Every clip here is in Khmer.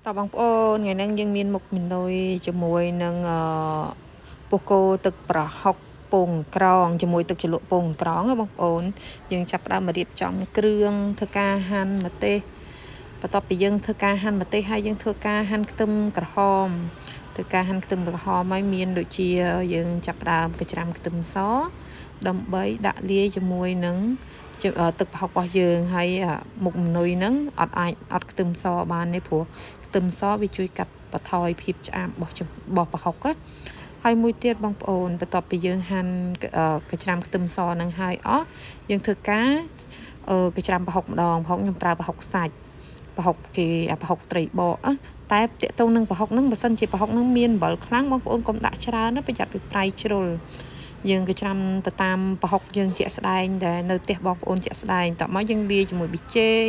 តបងប្អូនថ្ងៃនេះយើងមានមុខមីនុយជាមួយនឹងពុះគោទឹកប្រហុកពងក្រងជាមួយទឹកជ្រលក់ពងក្រងបងប្អូនយើងចាប់ផ្ដើមមករៀបចំគ្រឿងធ្វើការហាន់ម្ទេសបន្ទាប់ពីយើងធ្វើការហាន់ម្ទេសហើយយើងធ្វើការហាន់ខ្ទឹមក្រហមធ្វើការហាន់ខ្ទឹមក្រហមហើយមានដូចជាយើងចាប់ផ្ដើមកច្រាំខ្ទឹមសដើម្បីដាក់លាយជាមួយនឹងទឹកប្រហុករបស់យើងហើយមុខមីនុយហ្នឹងអត់ខ្ទឹមសបានទេព្រោះខ្ទឹមសវាជួយកាត់បន្ថយភាពឆ្អាបរបស់ប្រហុកហើយមួយទៀតបងប្អូនបន្ទាប់ពីយើងហាន់កច្រាំខ្ទឹមសហ្នឹងហើយអស់យើងធ្វើការកច្រាំប្រហុកម្ដងប្រហុកខ្ញុំប្រើប្រហុកសាច់ប្រហុកគេប្រហុកត្រីបកតែតកតងនឹងប្រហុកហ្នឹងបើសិនជាប្រហុកហ្នឹងមានអំបិលខ្លាំងបងប្អូនកុំដាក់ច្រើនណាប្រយ័ត្នពីប្រៃជ្រុលយើងក៏ច្រាំទៅតាមប្រហុកយើងជាក់ស្ដែងដែលនៅផ្ទះបងប្អូនជាក់ស្ដែងតោះមកយើងលាយជាមួយប៊ីចេង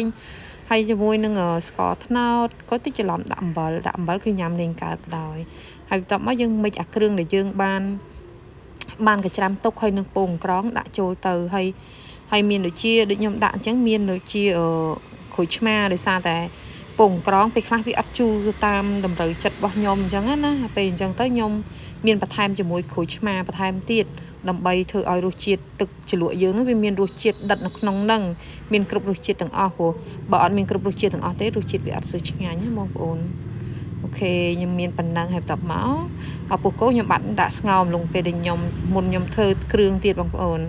ហើយជាមួយនឹងស្ករត្នោតក៏តិចច្រឡំដាក់អំបិលគឺញ៉ាំលេងកើតដោយហើយបន្ទាប់មកយើងមិចអាគ្រឿងដែលយើងបានកច្រាំទុកហើយនឹងពងក្រងដាក់ចូលទៅហើយមានដូចជាដូចខ្ញុំដាក់អញ្ចឹងមានដូចជាក្រូចឆ្មាដោយសារតែពងក្រងពេលខ្លះវាអត់ជូរទៅតាមតម្រូវចិត្តរបស់ខ្ញុំអញ្ចឹងណាពេលអញ្ចឹងទៅខ្ញុំមានបន្ថែមជាមួយក្រូចឆ្មាបន្ថែមទៀតដើម្បីធ្វើឲ្យរសជាតិទឹកជ្រលក់យើងវាមានរសជាតិដិតនៅក្នុងហ្នឹងមានគ្រប់រសជាតិទាំងអស់ព្រោះបើអត់មានគ្រប់រសជាតិទាំងអស់ទេរសជាតិវាអត់សូវឆ្ងាញ់ណាបងប្អូនអូខេខ្ញុំមានប៉ុណ្ណឹងហើយបន្ទាប់មកពុះគោខ្ញុំបាត់ដាក់ស្ងោរលងពេលដែលមុនខ្ញុំធ្វើគ្រឿងទៀតបងប្អូន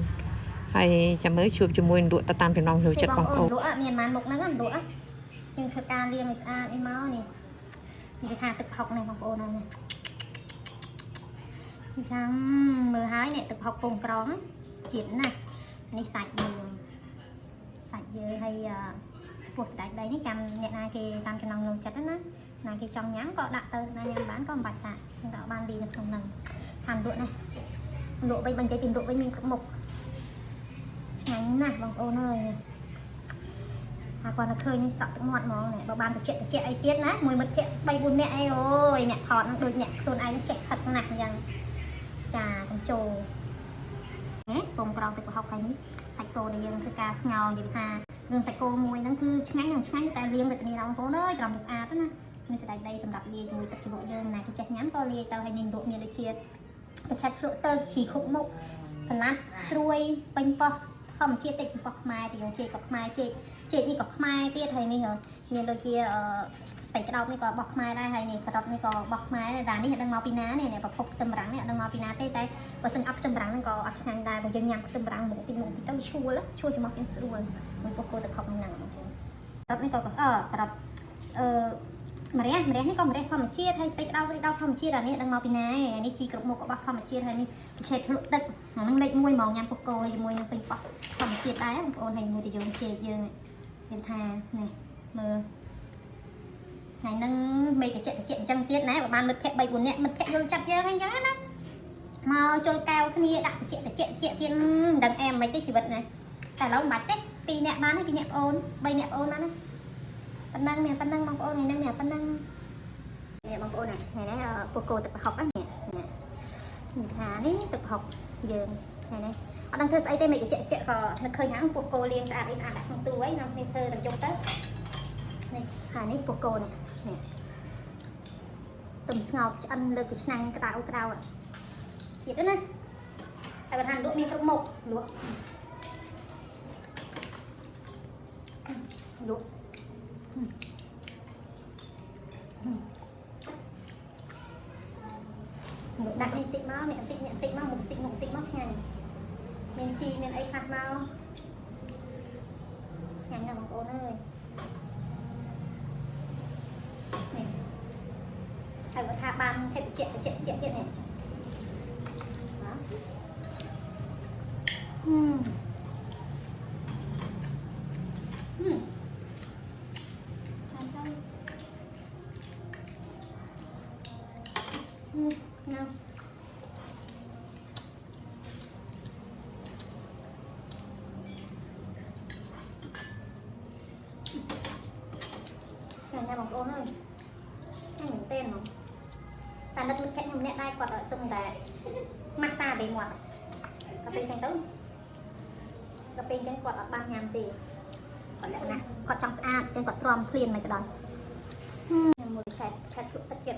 ហើយចាំមើលជួបជាមួយលក់ទៅតាមចំណង់ចូលចិត្តបងប្អូនលក់មានប៉ុន្មានមុខហ្នឹងលក់យើងធ្វើការលាងឲ្យស្អាតនេះមកនេះគេថាទឹកប្រហុកនេះបងប្អូនហើយនេះចាំមើលហើយនេះទឹកប្រហុកពងក្រងជាតិណាស់នេះសាច់យើងហើយពោះស្ដាច់ដីនេះចាំអ្នកណាគេតាមចំណង់ចូលចិត្តណាណាគេចង់ញ៉ាំក៏ដាក់ទៅណាញ៉ាំបានក៏មិនបាច់ដាក់យើងដាក់បានលីនៅក្នុងហ្នឹងខាងលក់ណាលក់វិញបើនិយាយពីលក់វិញមានគ្រប់មុខឆ្ងាញ់ណាស់បងប្អូនអើយហើយគាត់ទៅឃើញនេះសក់ទឹកមាត់ហ្មងនេះបើបានតិចអីទៀតណាមួយមិត្តភក្តិ3 4នាក់អីអូយអ្នកថតនឹងដូចអ្នកខ្លួនឯងចេះហិតណាស់អញ្ចឹងចាកំចូលពងក្រងទឹកប្រហុកហើយនេះសាច់គោដែលយើងធ្វើការស្ងោរនិយាយថារឿងសាច់គោមួយហ្នឹងគឺឆ្ងាញ់តែលាងវេទនាបងប្អូនអើយត្រឹមតែស្អាតណានេះស្ដាយដីសម្រាប់លាយជាមួយទឹកជ្រលក់យើងណាគេចេះញ៉ាំក៏លាយទៅហើយនេះលក់មានដូចជាប្រឆាត់ជ្រក់ទៅជីខុកមុខសាឡាត់ស្រួយពេញប៉ោះធម្មជាតិតិចប៉ោះខ្មែរទៅយើងជែកក៏ខ្មែរជែកនេះក៏ខ្មែរទៀតហើយនេះមានដូចជាស្បែកក្តោបនេះក៏បោះខ្មែរដែរហើយនេះការ៉ុតនេះក៏បោះខ្មែរដែរតែនេះដឹងមកពីណានេះប្រភពខ្ទឹមបារាំងនេះដឹងមកពីណាទេតែបើសិនអត់ខ្ទឹមបារាំងហ្នឹងក៏អត់ឆ្ងាញ់ដែរបើយើងញ៉ាំខ្ទឹមបារាំងមកតិចទៅឈួលជាមួយគ្នាស្រួលមួយពោះគោទឹកខុកហ្នឹងបងប្អូនការ៉ុតនេះក៏ការ៉ុតម្រះនេះក៏ម្រះធម្មជាតិហើយស្បែកក្តោបធម្មជាតិអានេះដឹងមកពីណានេះជីគ្រប់មុខក៏បោះធម្មជាតិហើយនេះឆេតភ្លក់ទឹកហ្នឹងលេខ1ហ្មងញ៉ាំពោះគោជាមួយនឹងពេញប៉ោះធម្មជាតិដែរបងប្អូនហើយមួយទៅយើងជែកយើងនិយាយថានេះមើលថ្ងៃហ្នឹងមេតិចអញ្ចឹងទៀតណាបើបានមិត្តភក្តិ3 4នាក់មិត្តភក្តិយល់ចិត្តយើងអញ្ចឹងណាមកជុលកែវគ្នាដាក់តិចទៀតមិនដឹងអែមមិនទេជីវិតណាតែឥឡូវមិនបាច់ទេ2នាក់បានទេ2នាក់ប្អូន3នាក់ប្អូនបានណាប៉ុណ្ណឹងមានប៉ុណ្ណឹងបងប្អូនថ្ងៃហ្នឹងមានប៉ុណ្ណឹងនេះបងប្អូនថ្ងៃនេះពោះគោទឹកប្រហុកហ្នឹងនេះថានេះទឹកប្រហុកយើងថ្ងៃនេះអត់ដឹងធ្វើស្អីទេមិនតិចក៏នឹកឃើញហ្នឹងពោះគោលាងស្អាតដាក់ក្នុងទូហើយនាំគ្នាធ្វើទៅចុងទៅនេះហើយនេះពោះគោនេះទុំស្ងោរឆ្អិនលើពីឆ្នាំងក្តៅជាតិណាតែបើថាលក់មានគ្រប់មុខលក់ដាក់នេះតិចមកអ្នកតិចមកមុខតិចមកឆ្ងាញ់មានជីមានអីខ្លះមកឆ្ងាញ់ណាស់បងប្អូនអើយនេះហើយបើថាបានតិចទៀតនេះឆ្ងាញ់ណាស់បងប្អូនអើយឆ្ងាញ់មែនទែនហ្មងតែនឹកមិត្តភក្តិខ្ញុំម្នាក់ដែរគាត់ទុំតែម៉ាក់សាពេលមាត់ក៏ពេលអញ្ចឹងទៅគាត់អត់បានញ៉ាំទេគាត់លក្ខណៈគាត់ចង់ស្អាតតែគាត់ទ្រាំឃ្លានមិនក៏ដោយញ៉ាំ một chẹt chẹt lụa tất kiệt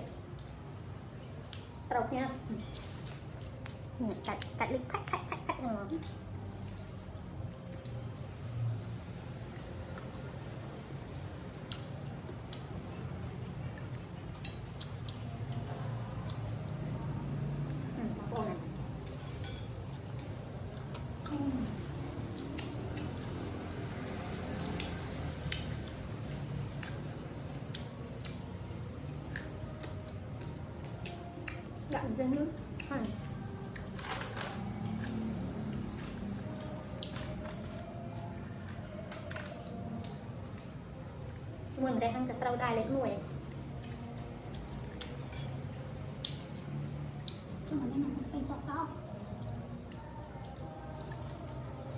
trâu nhá cắt cắt lịch khách khách khách khách rồi bò này gặm trên nước hành mình đây ăn cái trâu đai lên nuôi nhưng mà nó nằm bên to to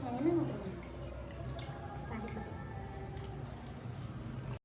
sáng nó